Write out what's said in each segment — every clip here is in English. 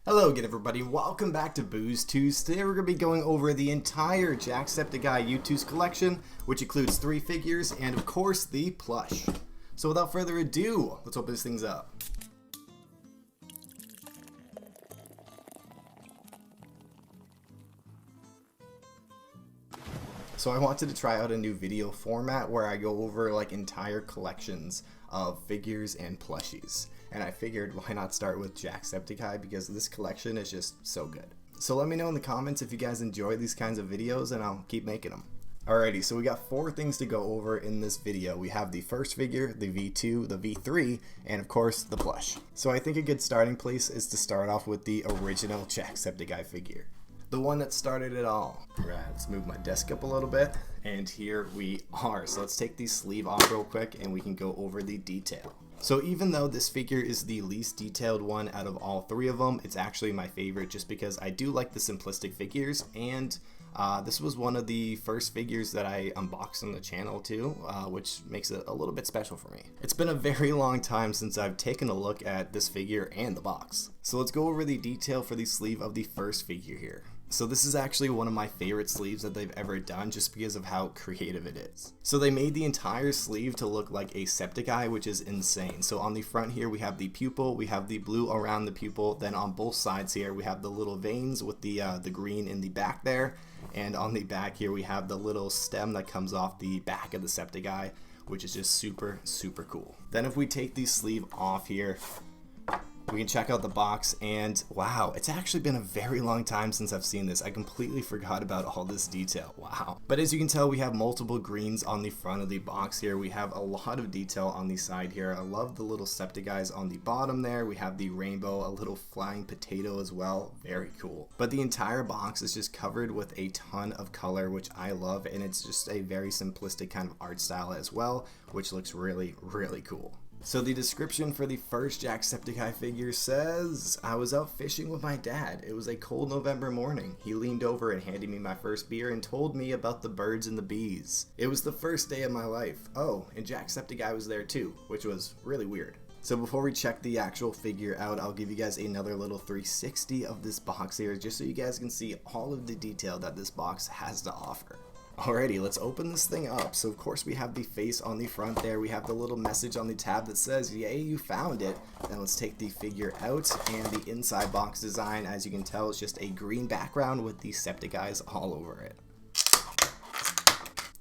Hello again everybody, welcome back to Boozetooz. Today we're going to be going over the entire Jacksepticeye Youtooz collection, which includes 3 figures and of course the plush. So without further ado, let's open these things up. So I wanted to try out a new video format where I go over like entire collections of figures and plushies. And I figured why not start with Jacksepticeye because this collection is just so good. So let me know in the comments if you guys enjoy these kinds of videos and I'll keep making them. Alrighty, so we got 4 things to go over in this video. We have the first figure, the V2, the V3, and of course the plush. So I think a good starting place is to start off with the original Jacksepticeye figure. The one that started it all. Right, let's move my desk up a little bit, and here we are. So let's take the sleeve off real quick and we can go over the detail. So even though this figure is the least detailed one out of all 3 of them, it's actually my favorite just because I do like the simplistic figures, and this was one of the first figures that I unboxed on the channel too, which makes it a little bit special for me. It's been a very long time since I've taken a look at this figure and the box. So let's go over the detail for the sleeve of the first figure here. So this is actually one of my favorite sleeves that they've ever done just because of how creative it is. So they made the entire sleeve to look like a Septiceye, which is insane. So on the front here we have the pupil, we have the blue around the pupil, then on both sides here we have the little veins with the green in the back there, and on the back here we have the little stem that comes off the back of the Septiceye, which is just super cool. Then if we take the sleeve off here, we can check out the box, and wow, it's actually been a very long time since I've seen this. I completely forgot about all this detail. Wow. But as you can tell, we have multiple greens on the front of the box here. We have a lot of detail on the side here. I love the little Septiceyes on the bottom there. We have the rainbow, a little flying potato as well. Very cool. But the entire box is just covered with a ton of color, which I love, and it's just a very simplistic kind of art style as well, which looks really cool. So the description for the first Jacksepticeye figure says, "I was out fishing with my dad. It was a cold November morning. He leaned over and handed me my first beer and told me about the birds and the bees. It was the first day of my life. Oh, and Jacksepticeye was there too," which was really weird. So before we check the actual figure out, I'll give you guys another little 360 of this box here just so you guys can see all of the detail that this box has to offer. Alrighty, let's open this thing up. So of course we have the face on the front there. We have the little message on the tab that says, "Yay, you found it." Then let's take the figure out, and the inside box design, as you can tell, is just a green background with the Septiceyes all over it.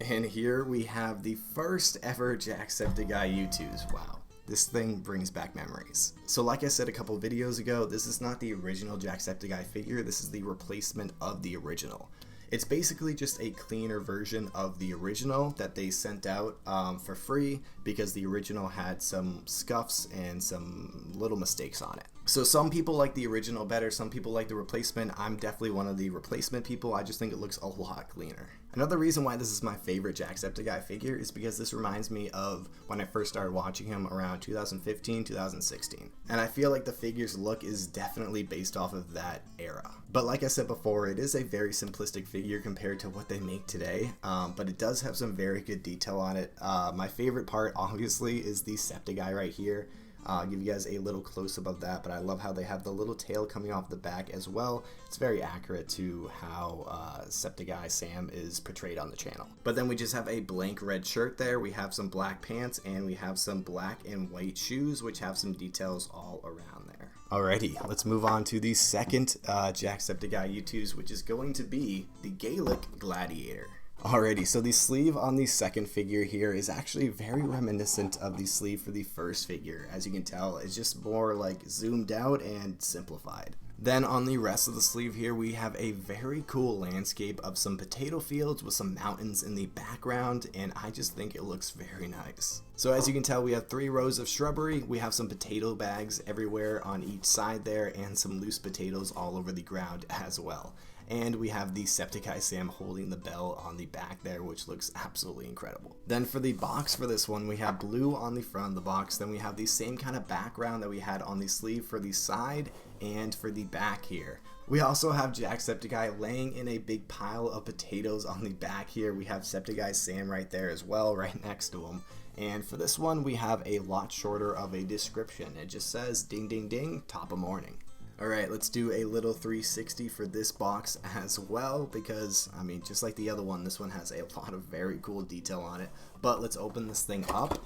And here we have the first ever Jacksepticeye Youtooz. Wow. This thing brings back memories. So like I said a couple videos ago, this is not the original Jacksepticeye figure. This is the replacement of the original. It's basically just a cleaner version of the original that they sent out for free because the original had some scuffs and some little mistakes on it. So some people like the original better, some people like the replacement. I'm definitely one of the replacement people. I just think it looks a lot cleaner. Another reason why this is my favorite Jacksepticeye figure is because this reminds me of when I first started watching him around 2015, 2016. And I feel like the figure's look is definitely based off of that era. But like I said before, it is a very simplistic figure compared to what they make today, but it does have some very good detail on it. My favorite part, obviously, is the Septiceye right here. I'll give you guys a little close-up of that, but I love how they have the little tail coming off the back as well. It's very accurate to how Septiceye Sam is portrayed on the channel. But then we just have a blank red shirt there, we have some black pants, and we have some black and white shoes, which have some details all around there. Alrighty, let's move on to the second Jacksepticeye Youtooz, which is going to be the Gaelic Gladiator. Alrighty, so the sleeve on the second figure here is actually very reminiscent of the sleeve for the first figure. As you can tell, it's just more like zoomed out and simplified. Then on the rest of the sleeve here, we have a very cool landscape of some potato fields with some mountains in the background, and I just think it looks very nice. So as you can tell, we have 3 rows of shrubbery, we have some potato bags everywhere on each side there, and some loose potatoes all over the ground as well. And we have the Septiceye Sam holding the bell on the back there, which looks absolutely incredible. Then for the box for this one, we have blue on the front of the box. Then we have the same kind of background that we had on the sleeve for the side and for the back here. We also have Jacksepticeye laying in a big pile of potatoes on the back here. We have Septiceye Sam right there as well, right next to him. And for this one, we have a lot shorter of a description. It just says, "Ding ding ding, top of morning." Alright, let's do a little 360 for this box as well, because, I mean, just like the other one, this one has a lot of very cool detail on it. But let's open this thing up.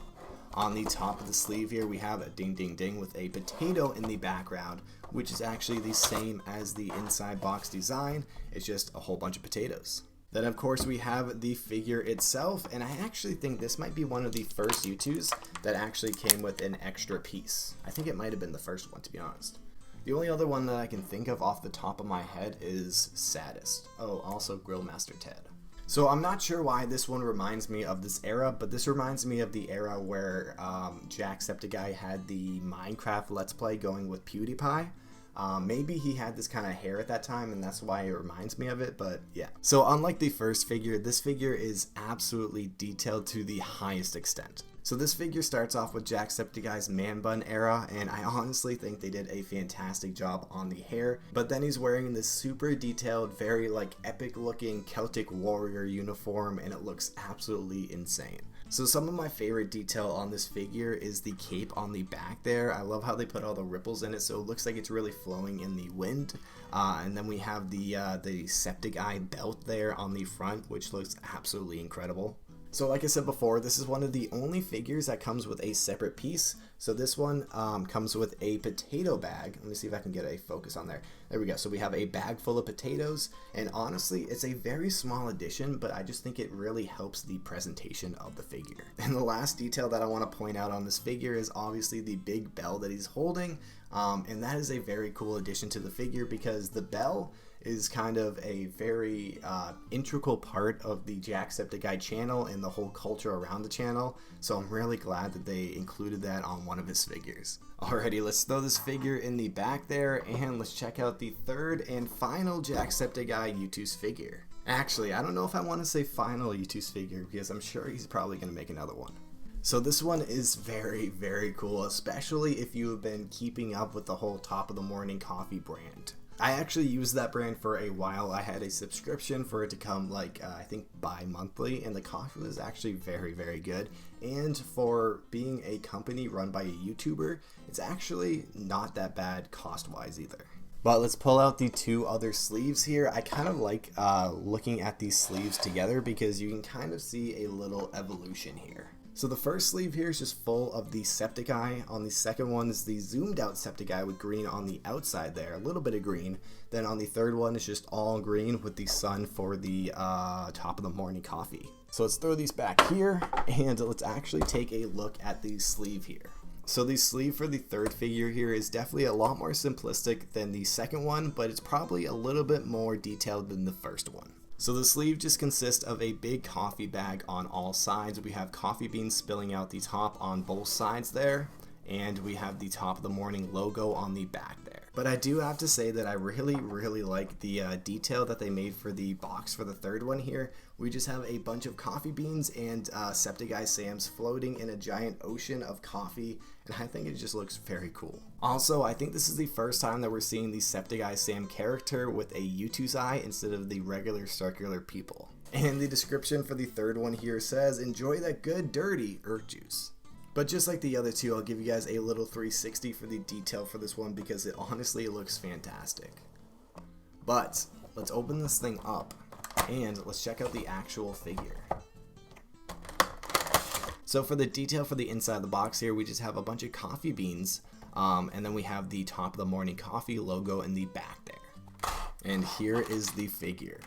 On the top of the sleeve here, we have a ding ding ding with a potato in the background, which is actually the same as the inside box design. It's just a whole bunch of potatoes. Then of course we have the figure itself, and I actually think this might be one of the first Youtooz that actually came with an extra piece. I think it might have been the first one, to be honest. The only other one that I can think of off the top of my head is Saddest. Oh, also Grillmaster Ted. So I'm not sure why this one reminds me of this era, but this reminds me of the era where Jacksepticeye had the Minecraft Let's Play going with PewDiePie. Maybe he had this kind of hair at that time and that's why it reminds me of it, but yeah. So unlike the first figure, this figure is absolutely detailed to the highest extent. So this figure starts off with Jacksepticeye's man bun era, and I honestly think they did a fantastic job on the hair, but then he's wearing this super detailed, very like epic looking Celtic warrior uniform, and it looks absolutely insane. So some of my favorite detail on this figure is the cape on the back there. I love how they put all the ripples in it, so it looks like it's really flowing in the wind. And then we have the Septiceye belt there on the front, which looks absolutely incredible. So like I said before, this is one of the only figures that comes with a separate piece. So this one comes with a potato bag. Let me see if I can get a focus on there. There we go. So we have a bag full of potatoes, and honestly, it's a very small addition, but I just think it really helps the presentation of the figure. And the last detail that I want to point out on this figure is obviously the big bell that he's holding, and that is a very cool addition to the figure because the bell is kind of a very integral part of the Jacksepticeye channel and the whole culture around the channel, so I'm really glad that they included that on one of his figures. Alrighty, let's throw this figure in the back there, and let's check out the third and final Jacksepticeye Youtooz figure. Actually, I don't know if I want to say final Youtooz figure because I'm sure he's probably going to make another one. So this one is very, very cool, especially if you have been keeping up with the whole Top of the Morning Coffee brand. I actually used that brand for a while. I had a subscription for it to come like I think bi-monthly, and the coffee was actually very, very good. And for being a company run by a YouTuber, it's actually not that bad cost-wise either. But let's pull out the two other sleeves here. I kind of like looking at these sleeves together because you can kind of see a little evolution here. So the first sleeve here is just full of the Septiceye. On the second one is the zoomed out Septiceye with green on the outside there, a little bit of green. Then on the third one is just all green with the sun for the Top of the Morning Coffee. So let's throw these back here and let's actually take a look at the sleeve here. So the sleeve for the third figure here is definitely a lot more simplistic than the second one, but it's probably a little bit more detailed than the first one. So the sleeve just consists of a big coffee bag on all sides. We have coffee beans spilling out the top on both sides there, and we have the Top of the Morning logo on the back there. But I do have to say that I really like the detail that they made for the box for the third one here. We just have a bunch of coffee beans and Septiceye Sam's floating in a giant ocean of coffee, and I think it just looks very cool. Also, I think this is the first time that we're seeing the Septiceye Sam character with a Youtooz eye instead of the regular circular people. And the description for the third one here says, "Enjoy that good dirty earth juice." But just like the other two, I'll give you guys a little 360 for the detail for this one because it honestly looks fantastic. But let's open this thing up and let's check out the actual figure. So for the detail for the inside of the box here, we just have a bunch of coffee beans, and then we have the Top of the Morning Coffee logo in the back there. And here is the figure.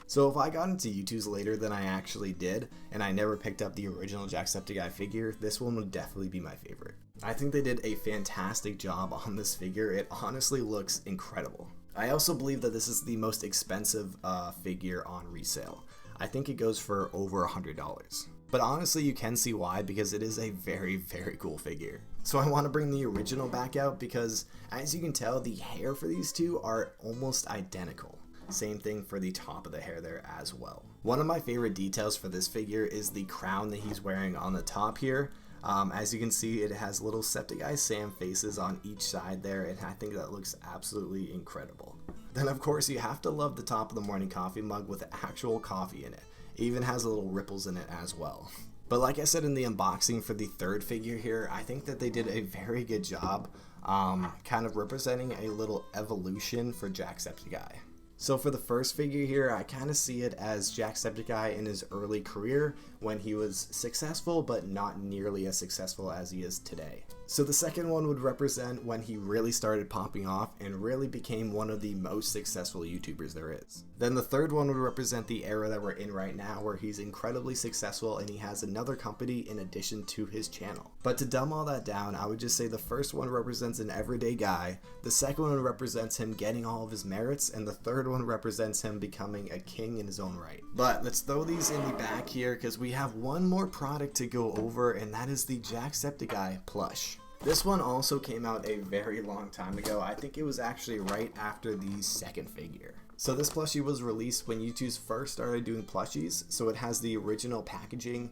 So if I got into Youtooz later than I actually did, and I never picked up the original Jacksepticeye figure, this one would definitely be my favorite. I think they did a fantastic job on this figure. It honestly looks incredible. I also believe that this is the most expensive figure on resale. I think it goes for over $100. But honestly, you can see why, because it is a very, very cool figure. So I want to bring the original back out because, as you can tell, the hair for these two are almost identical. Same thing for the top of the hair there as well. One of my favorite details for this figure is the crown that he's wearing on the top here. As you can see, it has little Septiceye Sam faces on each side there, and I think that looks absolutely incredible. Then of course you have to love the Top of the Morning Coffee mug with actual coffee in it. It even has little ripples in it as well. But like I said in the unboxing for the third figure here, I think that they did a very good job kind of representing a little evolution for Jacksepticeye. So for the first figure here, I kind of see it as Jacksepticeye in his early career when he was successful but not nearly as successful as he is today. So the second one would represent when he really started popping off and really became one of the most successful YouTubers there is. Then the third one would represent the era that we're in right now, where he's incredibly successful and he has another company in addition to his channel. But to dumb all that down, I would just say the first one represents an everyday guy, the second one represents him getting all of his merits, and the third one represents him becoming a king in his own right. But let's throw these in the back here because we have one more product to go over, and that is the Jacksepticeye plush. This one also came out a very long time ago. I think it was actually right after the second figure. So this plushie was released when Youtooz first started doing plushies, so it has the original packaging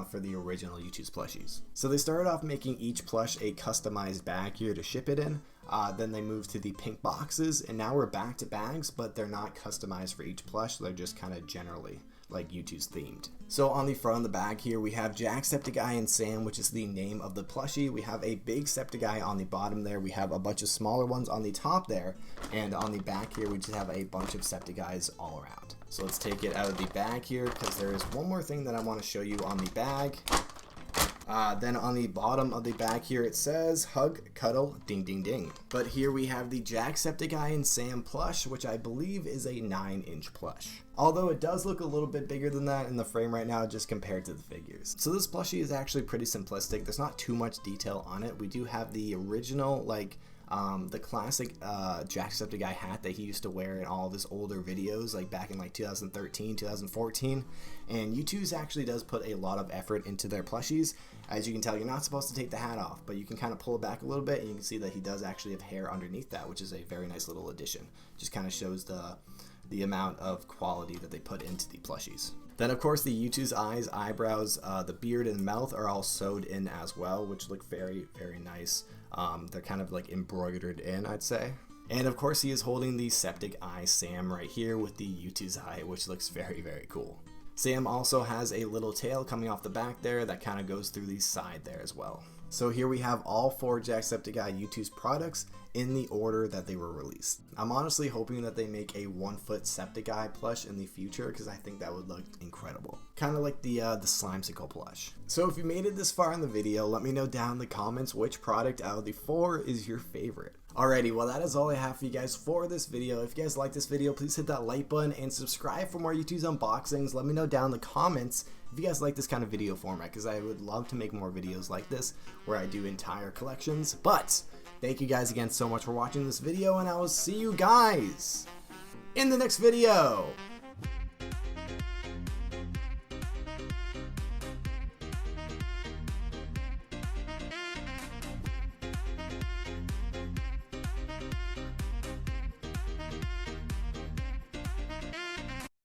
for the original Youtooz plushies. So they started off making each plush a customized bag here to ship it in. Then they moved to the pink boxes, and now we're back to bags, but they're not customized for each plush. They're just kind of generally like Youtooz themed. So on the front of the bag here, we have Jacksepticeye and Sam, which is the name of the plushie. We have a big Septiceye on the bottom there. We have a bunch of smaller ones on the top there. And on the back here, we just have a bunch of Septiceyes all around. So let's take it out of the bag here, because there is one more thing that I want to show you on the bag. Then on the bottom of the bag here, it says hug, cuddle, ding ding ding. But here we have the Jacksepticeye and Sam plush, which I believe is a 9-inch plush. Although it does look a little bit bigger than that in the frame right now, just compared to the figures. So this plushie is actually pretty simplistic. There's not too much detail on it. We do have the original, like, the classic Jacksepticeye hat that he used to wear in all of his older videos, like back in like 2013, 2014. And Youtooz actually does put a lot of effort into their plushies. As you can tell, you're not supposed to take the hat off, but you can kind of pull it back a little bit, and you can see that he does actually have hair underneath that, which is a very nice little addition. Just kind of shows the amount of quality that they put into the plushies. Then of course the Youtooz eyes, eyebrows, the beard and mouth are all sewed in as well, which look very, very nice. They're kind of like embroidered in, I'd say. And of course he is holding the Septiceye Sam right here with the Youtooz eye, which looks very, very cool. Sam also has a little tail coming off the back there that kind of goes through the side there as well. So here we have all 4 Jacksepticeye Youtooz products in the order that they were released. I'm honestly hoping that they make a 1-foot Septiceye plush in the future, because I think that would look incredible. Kind of like the Slimecicle plush. So if you made it this far in the video, let me know down in the comments which product out of the 4 is your favorite. Alrighty, well that is all I have for you guys for this video. If you guys like this video, please hit that like button and subscribe for more Youtooz unboxings. Let me know down in the comments if you guys like this kind of video format, because I would love to make more videos like this where I do entire collections. But thank you guys again so much for watching this video, and I will see you guys in the next video.